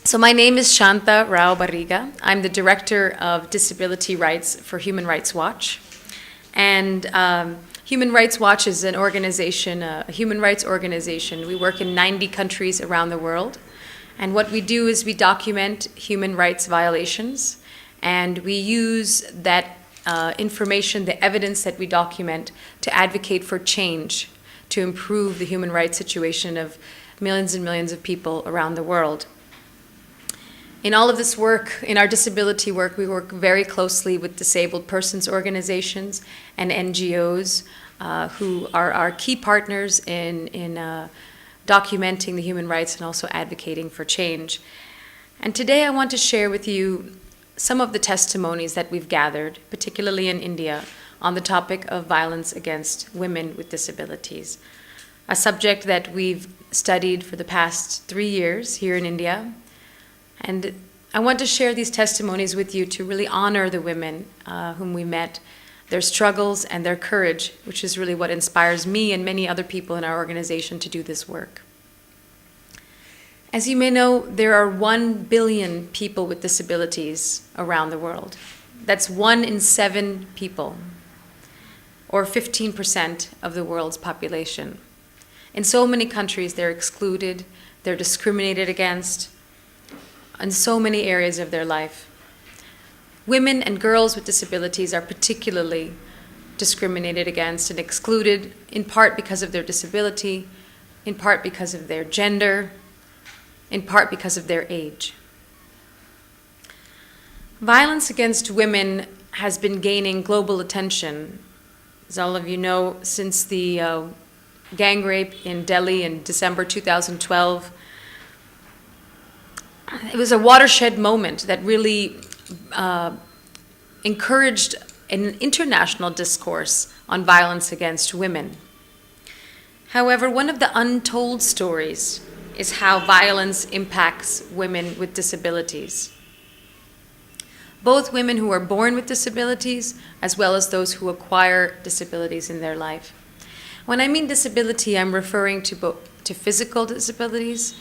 So my name is SHANTHA Barriga. I'm the Director of Disability Rights for Human Rights Watch. And Human Rights Watch is an organization, a human rights organization. We work in 90 countries around the world. And what we do is we document human rights violations, and we use that information, the evidence that we document, to advocate for change, to improve the human rights situation of millions and millions of people around the world. In all of this work, in our disability work, we work very closely with disabled persons organizations and NGOs who are our key partners in documenting the human rights and also advocating for change. And today I want to share with you some of the testimonies that we've gathered, particularly in India, on the topic of violence against women with disabilities, a subject that we've studied for the past 3 years here in India. And I want to share these testimonies with you to really honor the women whom we met, their struggles and their courage, which is really what inspires me and many other people in our organization to do this work. As you may know, there are 1 billion people with disabilities around the world. That's 1 in 7 people, or 15% of the world's population. In so many countries, they're excluded, they're discriminated against, in so many areas of their life. Women and girls with disabilities are particularly discriminated against and excluded, in part because of their disability, in part because of their gender, in part because of their age. Violence against women has been gaining global attention, as all of you know, since the gang rape in Delhi in December 2012. It was a watershed moment that really encouraged an international discourse on violence against women. However, one of the untold stories is how violence impacts women with disabilities. Both women who are born with disabilities, as well as those who acquire disabilities in their life. When I mean disability, I'm referring to physical disabilities,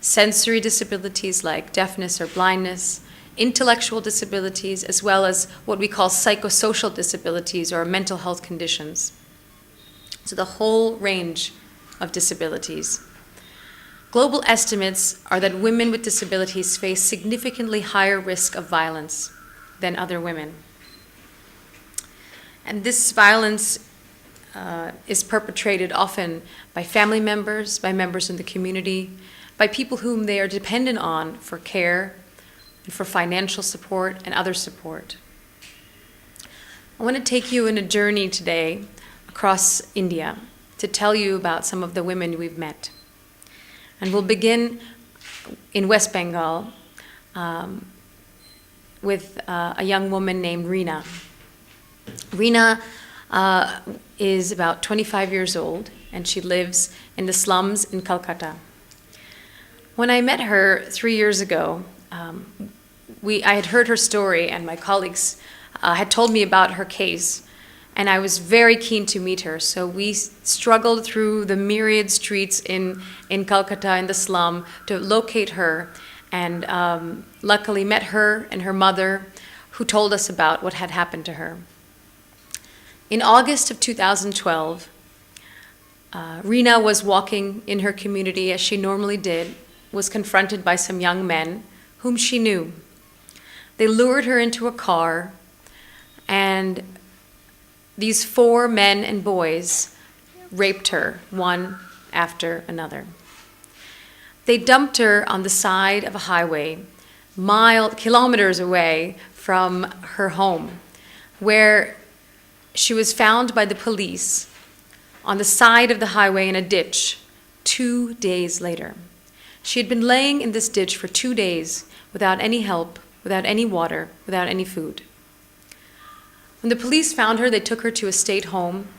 sensory disabilities like deafness or blindness, intellectual disabilities, as well as what we call psychosocial disabilities or mental health conditions. So the whole range of disabilities. Global estimates are that women with disabilities face significantly higher risk of violence than other women. And this violence is perpetrated often by family members, by members in the community, by people whom they are dependent on for care and for financial support and other support. I want to take you on a journey today across India to tell you about some of the women we've met. And we'll begin in West Bengal with a young woman named Reena. Reena is about 25 years old, and she lives in the slums in Calcutta. When I met her 3 years ago, I had heard her story, and my colleagues had told me about her case, and I was very keen to meet her. So we struggled through the myriad streets in Calcutta, in the slum, to locate her, and luckily met her and her mother, who told us about what had happened to her. In August of 2012, Reena was walking in her community as she normally did, was confronted by some young men whom she knew. They lured her into a car, and these 4 men and boys raped her, one after another. They dumped her on the side of a highway, kilometers away from her home, where she was found by the police on the side of the highway in a ditch 2 days later. She had been laying in this ditch for 2 days without any help, without any water, without any food. When the police found her, they took her to a state home,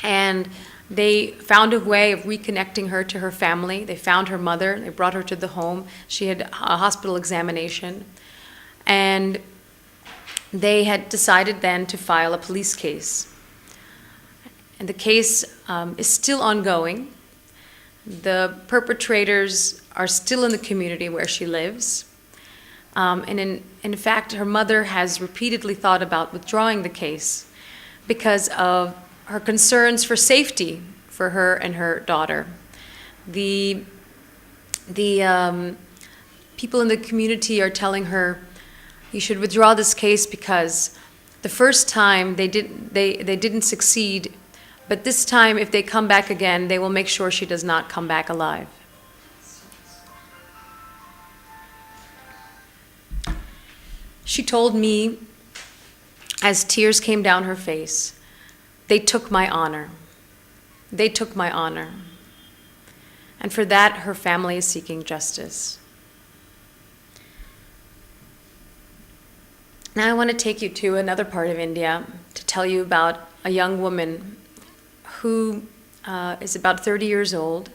and they found a way of reconnecting her to her family. They found her mother. They brought her to the home. She had a hospital examination, and they had decided then to file a police case. And the case is still ongoing. The perpetrators are still in the community where she lives. And in fact, her mother has repeatedly thought about withdrawing the case because of her concerns for safety for her and her daughter. The people in the community are telling her, you should withdraw this case because the first time they didn't succeed, but this time if they come back again, they will make sure she does not come back alive. She told me, as tears came down her face, they took my honor. They took my honor. And for that, her family is seeking justice. Now I want to take you to another part of India to tell you about a young woman who is about 30 years old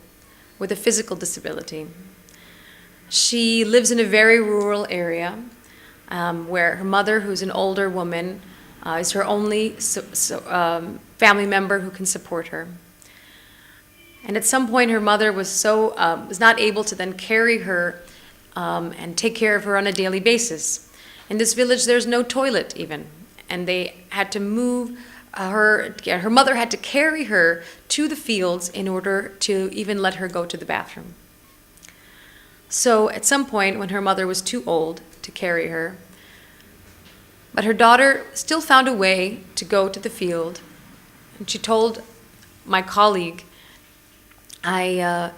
with a physical disability. She lives in a very rural area where her mother, who's an older woman, is her only family member who can support her. And at some point, her mother was not able to then carry her and take care of her on a daily basis. In this village, there's no toilet even, and they had to move her. Her mother had to carry her to the fields in order to even let her go to the bathroom. So at some point, when her mother was too old to carry her, but her daughter still found a way to go to the field, and she told my colleague that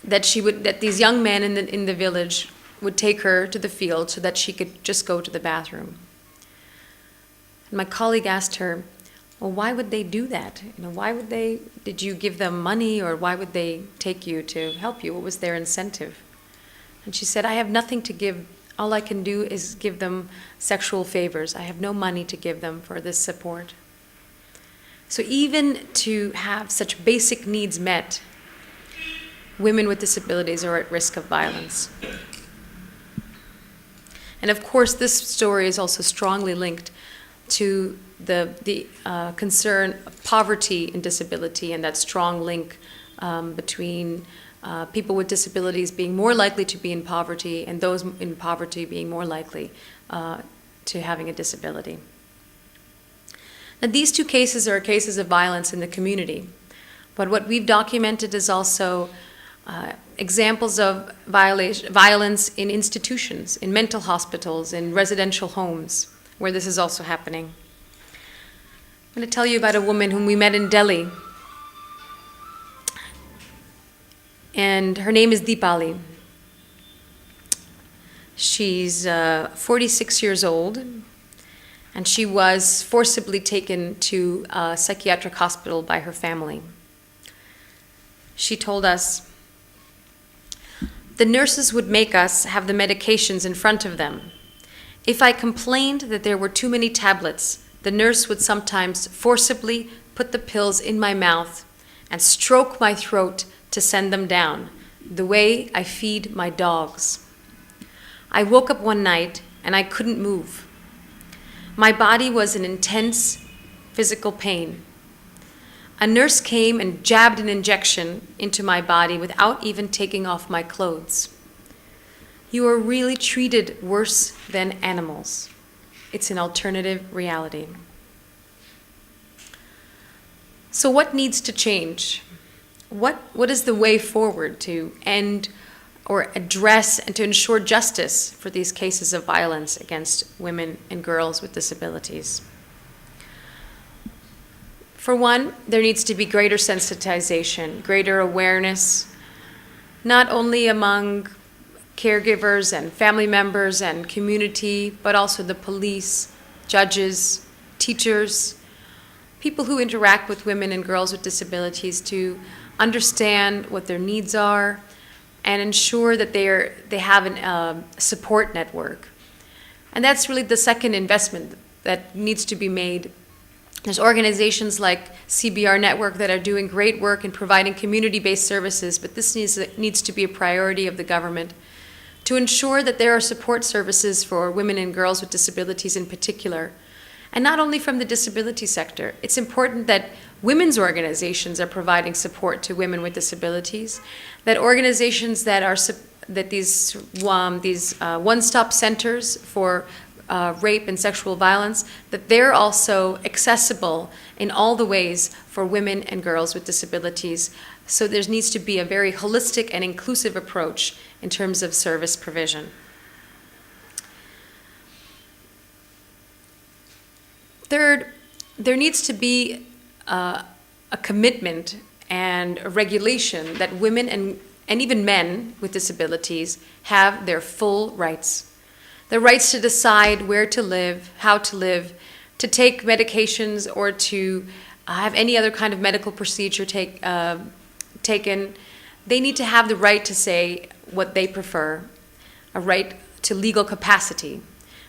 these young men in the village would take her to the field so that she could just go to the bathroom. And my colleague asked her, well, why would they do that? Did you give them money, or why would they take you to help you? What was their incentive? And she said, I have nothing to give. All I can do is give them sexual favors. I have no money to give them for this support. So even to have such basic needs met, women with disabilities are at risk of violence. And of course, this story is also strongly linked to the concern of poverty and disability, and that strong link between people with disabilities being more likely to be in poverty and those in poverty being more likely to having a disability. Now, these two cases are cases of violence in the community, but what we've documented is also examples of violence in institutions, in mental hospitals, in residential homes, where this is also happening. I'm going to tell you about a woman whom we met in Delhi, and her name is Deepali. She's 46 years old, and she was forcibly taken to a psychiatric hospital by her family. She told us, the nurses would make us have the medications in front of them. If I complained that there were too many tablets, the nurse would sometimes forcibly put the pills in my mouth and stroke my throat to send them down, the way I feed my dogs. I woke up one night and I couldn't move. My body was in intense physical pain. A nurse came and jabbed an injection into my body without even taking off my clothes. You are really treated worse than animals. It's an alternative reality. So what needs to change? What is the way forward to end or address and to ensure justice for these cases of violence against women and girls with disabilities? For one, there needs to be greater sensitization, greater awareness, not only among caregivers and family members and community, but also the police, judges, teachers, people who interact with women and girls with disabilities, to understand what their needs are and ensure that they have a support network. And that's really the second investment that needs to be made. There's organizations like CBR Network that are doing great work in providing community-based services, but this needs to be a priority of the government to ensure that there are support services for women and girls with disabilities in particular. And not only from the disability sector. It's important that women's organizations are providing support to women with disabilities, that organizations that are that these one-stop centers for rape and sexual violence, that they're also accessible in all the ways for women and girls with disabilities. So there needs to be a very holistic and inclusive approach in terms of service provision. Third, there needs to be a commitment and a regulation that women and even men with disabilities have their full rights. The rights to decide where to live, how to live, to take medications or to have any other kind of medical procedure taken. They need to have the right to say what they prefer, a right to legal capacity.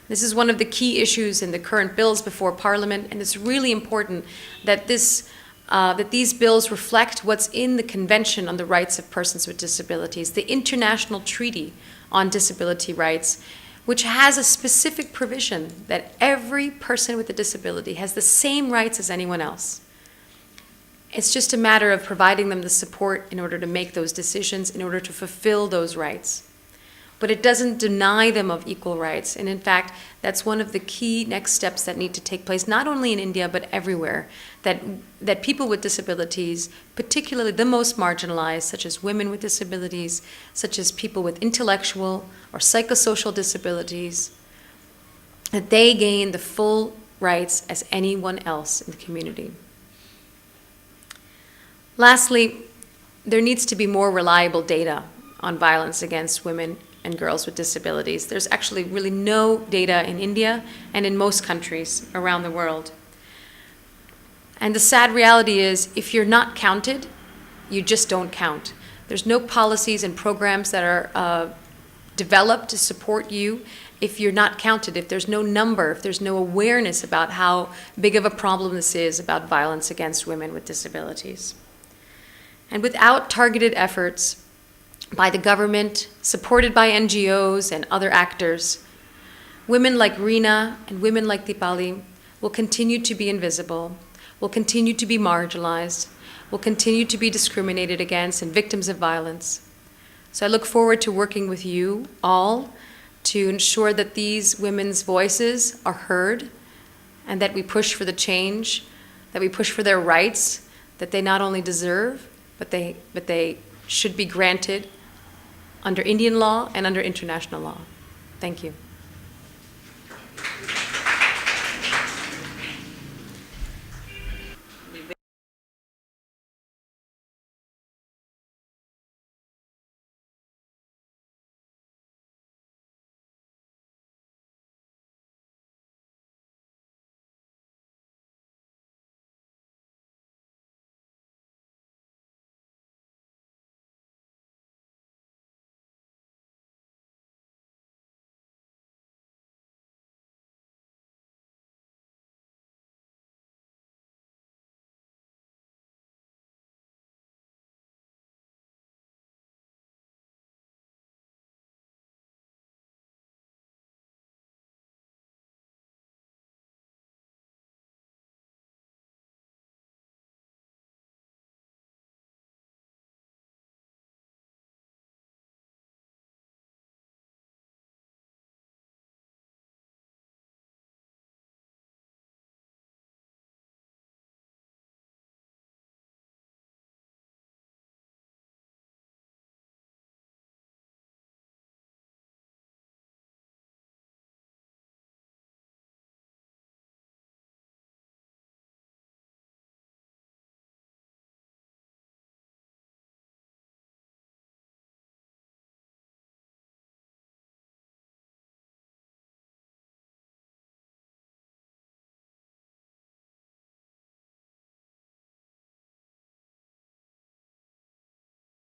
This is one of the key issues in the current bills before Parliament, and it's really important that these bills reflect what's in the Convention on the Rights of Persons with Disabilities, the International Treaty on Disability Rights, which has a specific provision that every person with a disability has the same rights as anyone else. It's just a matter of providing them the support in order to make those decisions, in order to fulfill those rights. But it doesn't deny them of equal rights. And in fact, that's one of the key next steps that need to take place, not only in India, but everywhere, that people with disabilities, particularly the most marginalized, such as women with disabilities, such as people with intellectual or psychosocial disabilities, that they gain the full rights as anyone else in the community. Lastly, there needs to be more reliable data on violence against women and girls with disabilities. There's actually really no data in India and in most countries around the world. And the sad reality is, if you're not counted, you just don't count. There's no policies and programs that are developed to support you if you're not counted, if there's no number, if there's no awareness about how big of a problem this is about violence against women with disabilities. And without targeted efforts by the government, supported by NGOs and other actors, women like Reena and women like Dipali will continue to be invisible, will continue to be marginalized, will continue to be discriminated against and victims of violence. So I look forward to working with you all to ensure that these women's voices are heard and that we push for the change, that we push for their rights, that they not only deserve, but they should be granted under Indian law and under international law. Thank you.